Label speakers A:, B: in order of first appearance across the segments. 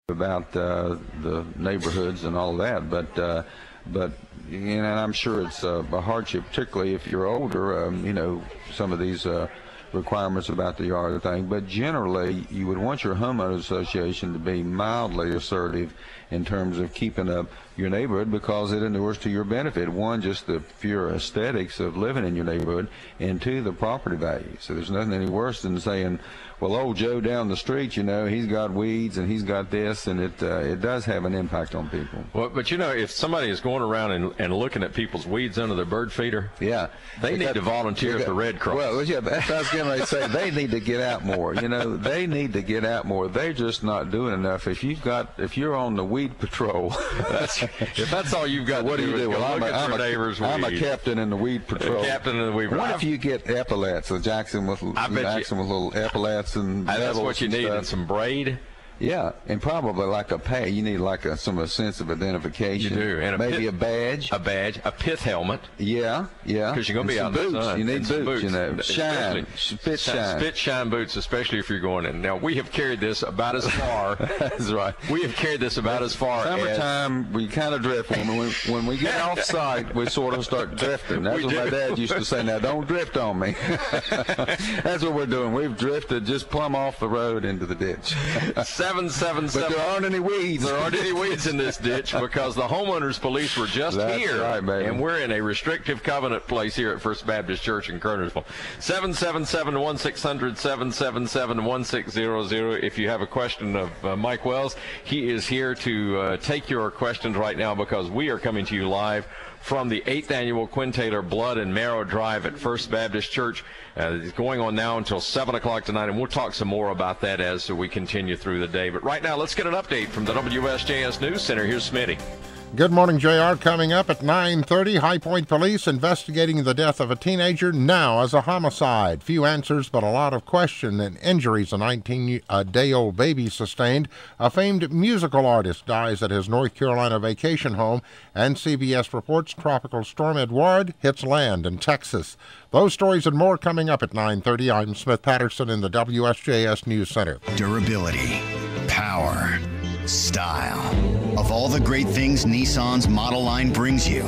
A: about the neighborhoods and all that, but you know, I'm sure it's a hardship, particularly if you're older. You know, some of these requirements about the yard thing, but generally you would want your homeowners association to be mildly assertive in terms of keeping up your neighborhood, because it inures to your benefit. One, just the pure aesthetics of living in your neighborhood, and two, the property value. So there's nothing any worse than saying, well, old Joe down the street, you know, he's got weeds and he's got this, and it does have an impact on people.
B: Well, but you know, if somebody is going around and looking at people's weeds under their bird feeder,
A: yeah,
B: they need to volunteer at the Red Cross.
A: Well, yeah, that's what I was going to say. They need to get out more. You know, they need to get out more. They're just not doing enough. If you're on the weed patrol,
B: if that's all you've got,
A: what
B: to
A: do you do? Well, I'm a captain in the weed patrol.
B: Captain in the weed patrol.
A: What if you get epaulets? So Jackson with little epaulets and
B: that's what you need, and some braid.
A: Yeah, and probably like a pay. You need like a sense of identification.
B: You do, and
A: maybe a badge,
B: a pith helmet.
A: Yeah,
B: because you're going to be out in the sun.
A: You need boots, you know, spit shine
B: boots, especially if you're going in. Now we have carried this about as far.
A: That's right.
B: We have carried this about as far.
A: Summertime, we kind of drift. When we get off site, we sort of start drifting. That's what my dad used to say. Now don't drift on me. That's what we're doing. We've drifted just plumb off the road into the ditch. 777. But there aren't any weeds.
B: There aren't any weeds in this ditch because the homeowners police were just here.
A: Right, baby.
B: And we're in a restrictive covenant place here at First Baptist Church in Kernersville. 777-1600, 777-1600. If you have a question of Mike Wells, he is here to take your questions right now, because we are coming to you live from the 8th Annual Quinn Taylor Blood and Marrow Drive at First Baptist Church. It's going on now until 7 o'clock tonight, and we'll talk some more about that as we continue through the day. But right now, let's get an update from the WSJS News Center. Here's Smitty.
C: Good morning, JR. Coming up at 9:30, High Point Police investigating the death of a teenager now as a homicide. Few answers, but a lot of question and injuries a 19-day-old baby sustained. A famed musical artist dies at his North Carolina vacation home, and CBS reports Tropical Storm Edouard hits land in Texas. Those stories and more coming up at 9:30. I'm Smith Patterson in the WSJS News Center.
D: Durability, power, style. Of all the great things Nissan's model line brings you,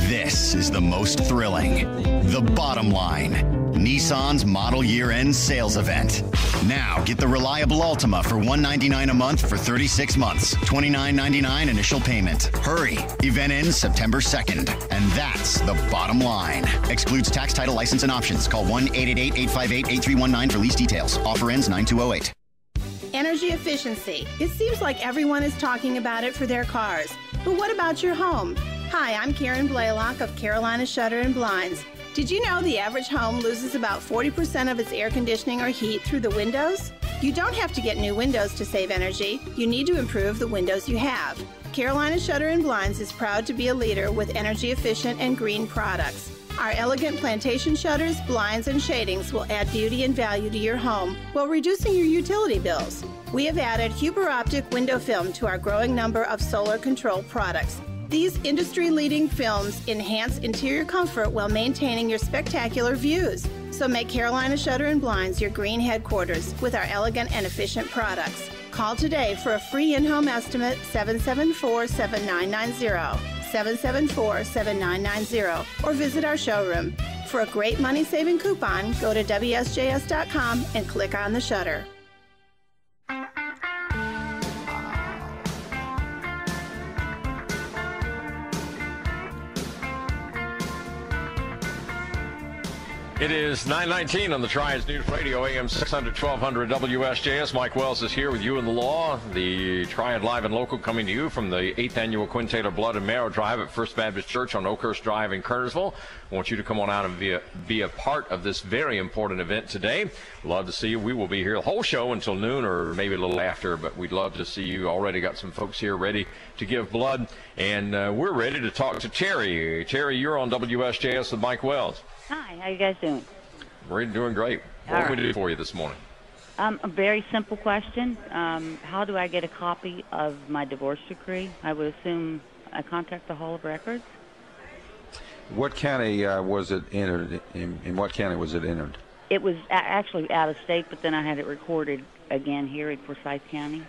D: this is the most thrilling. The Bottom Line, Nissan's model year-end sales event. Now get the reliable Altima for $199 a month for 36 months, $29.99 initial payment. Hurry, event ends September 2nd, and that's the Bottom Line. Excludes tax, title, license, and options. Call 1-888-858-8319 for lease details. Offer ends 9208.
E: Energy efficiency. It seems like everyone is talking about it for their cars. But what about your home? Hi, I'm Karen Blaylock of Carolina Shutter and Blinds. Did you know the average home loses about 40% of its air conditioning or heat through the windows? You don't have to get new windows to save energy. You need to improve the windows you have. Carolina Shutter and Blinds is proud to be a leader with energy efficient and green products. Our elegant plantation shutters, blinds, and shadings will add beauty and value to your home while reducing your utility bills. We have added Huber Optic window film to our growing number of solar control products. These industry-leading films enhance interior comfort while maintaining your spectacular views. So make Carolina Shutter and Blinds your green headquarters with our elegant and efficient products. Call today for a free in-home estimate, 774-7990. 774-7990, or visit our showroom. For a great money-saving coupon, go to WSJS.com and click on the shutter.
B: It is 9:19 on the Triad News Radio, AM 600, 1200 WSJS. Mike Wells is here with you in the law. The Triad Live and Local coming to you from the 8th Annual Quinn Taylor Blood and Marrow Drive at First Baptist Church on Oakhurst Drive in Kernersville. I want you to come on out and be a part of this very important event today. Love to see you. We will be here the whole show until noon or maybe a little after, but we'd love to see you. Already got some folks here ready to give blood, and we're ready to talk to Terry. Terry, you're on WSJS with Mike Wells.
F: Hi, how you guys doing?
B: We're doing great. What can we do for you this morning?
F: A very simple question. How do I get a copy of my divorce decree? I would assume I contact the Hall of Records.
A: What county was it entered? In what county was it entered?
F: It was actually out of state, but then I had it recorded again here in Forsyth County.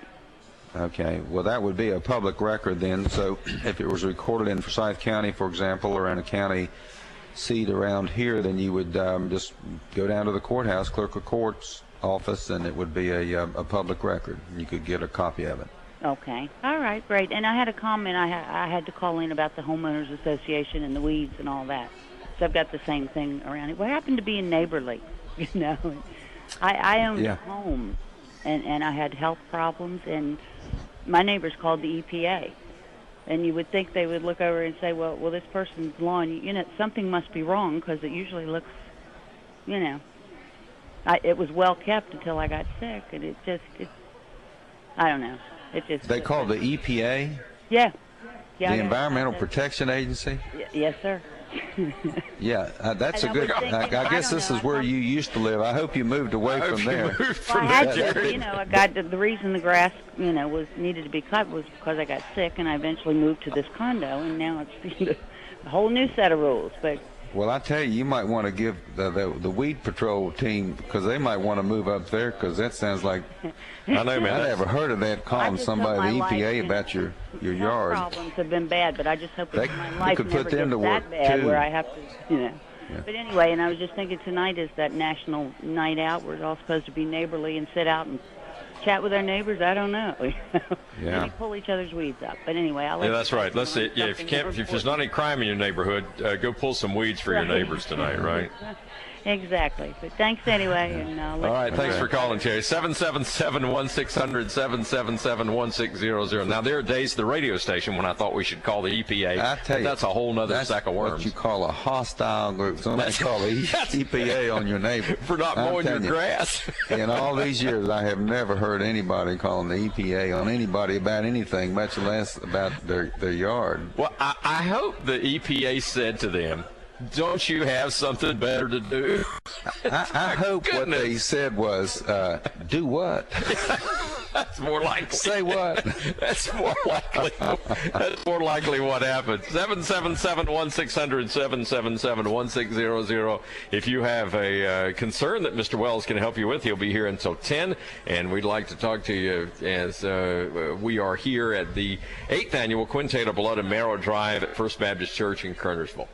A: Okay, well, that would be a public record then. So if it was recorded in Forsyth County, for example, or in a county seat around here, then you would just go down to the courthouse, clerk of court's office, and it would be a public record. You could get a copy of it.
F: Okay. All right, great. And I had a comment. I had to call in about the homeowners association and the weeds and all that. So I've got the same thing around it. What happened to being neighborly? You know, I owned a home, and I had health problems, and my neighbors called the EPA. And you would think they would look over and say, well, this person's lawn, you know, something must be wrong, because it usually looks, you know, it was well kept until I got sick, and it I don't know. It just.
A: They call the EPA?
F: Yeah.
A: The Environmental Protection Agency?
F: Yes, sir.
A: Yeah, that's a good. I guess this is where you used to live. I hope you moved away from there.
F: I had to, you know. I got the reason the grass, you know, needed to be cut was because I got sick, and I eventually moved to this condo, and now it's a whole new set of rules. But
A: well, I tell you, you might want to give the weed patrol team, because they might want to move up there, because that sounds like. I know, man. I never heard of that, calling somebody the EPA about your yard.
F: Problems have been bad, but I just hope that my life
A: could
F: never
A: put them
F: gets
A: to work
F: that bad
A: too.
F: where I have to, you know. Yeah. But anyway, and I was just thinking tonight is that national night out. We're all supposed to be neighborly and sit out and chat with our neighbors. I don't know.
A: Yeah.
F: Maybe pull each other's weeds up. But anyway, I'll let you
B: that's right. Let's see. Yeah, if there's not any crime in your neighborhood, go pull some weeds for your neighbors tonight, right?
F: Exactly. But thanks anyway. And
B: all right. Thanks for calling, Terry. 777-1600, 777-1600. Now, there are days at the radio station when I thought we should call the EPA.
A: I tell you,
B: that's a whole nother sack of worms.
A: What you call a hostile group. Somebody call the EPA on your neighbor.
B: For not mowing your grass.
A: In all these years, I have never heard anybody calling the EPA on anybody about anything, much less about their yard.
B: Well, I hope the EPA said to them, don't you have something better to do?
A: I hope what they said was, do what?
B: That's more likely.
A: Say what?
B: That's more likely. That's more likely what happened. 777-1600, 777-1600. If you have a concern that Mr. Wells can help you with, he'll be here until 10, and we'd like to talk to you as we are here at the 8th Annual Quintet Blood and Marrow Drive at First Baptist Church in Kernersville.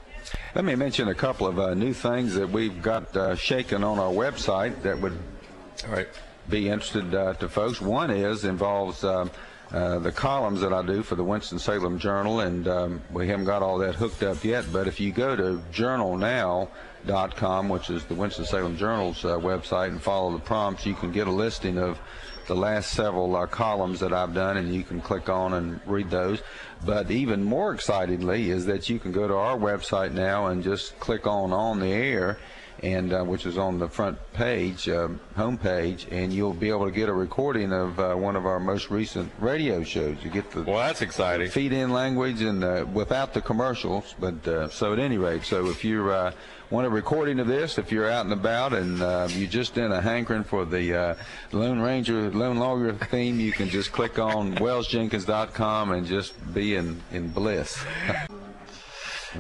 A: Let me mention a couple of new things that we've got shaken on our website that would be interested to folks. One involves the columns that I do for the Winston-Salem Journal, and we haven't got all that hooked up yet, but if you go to journalnow.com, which is the Winston-Salem Journal's website, and follow the prompts, you can get a listing of the last several columns that I've done, and you can click on and read those. But even more excitingly is that you can go to our website now and just click on the air, and which is on the front page, home page, and you'll be able to get a recording of one of our most recent radio shows. You get the
B: that's exciting
A: feed-in language and without the commercials. But so at any rate, so if you want a recording of this, if you're out and about and you're just in a hankering for the Lone Ranger, Lone Lawyer theme, you can just click on wellsjenkins.com and just be in bliss.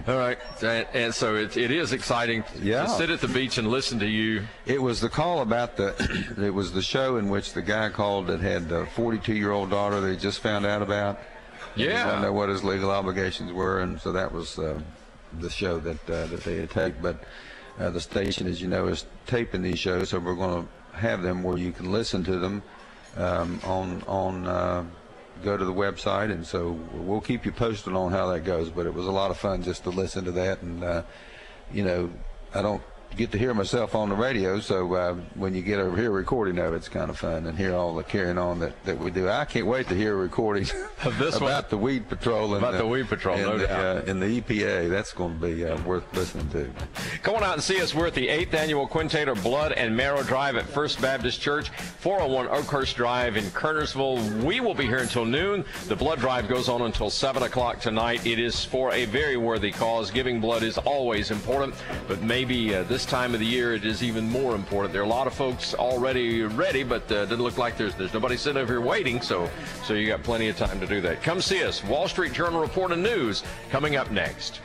B: All right, and so it is exciting to sit at the beach and listen to you.
A: It was the call about it was the show in which the guy called that had a 42-year-old daughter they just found out about.
B: Yeah.
A: He didn't know what his legal obligations were, and so that was the show that they had taped. But the station, as you know, is taping these shows, so we're going to have them where you can listen to them go to the website, and so we'll keep you posted on how that goes. But it was a lot of fun just to listen to that, and you know, I don't get to hear myself on the radio, so when you get over here a recording of it, it's kind of fun, and hear all the carrying on that we do. I can't wait to hear a recording
B: of this
A: about the weed patrol and
B: the weed patrol, no doubt.
A: And the EPA. That's going to be worth listening to.
B: Come on out and see us. We're at the 8th Annual Quintet Blood and Marrow Drive at First Baptist Church, 401 Oakhurst Drive in Kernersville. We will be here until noon. The blood drive goes on until 7 o'clock tonight. It is for a very worthy cause. Giving blood is always important, but maybe this time of the year it is even more important. There are a lot of folks already ready, but it doesn't look like there's nobody sitting over here waiting, so you got plenty of time to do that. Come see us. Wall Street Journal Report and News coming up next.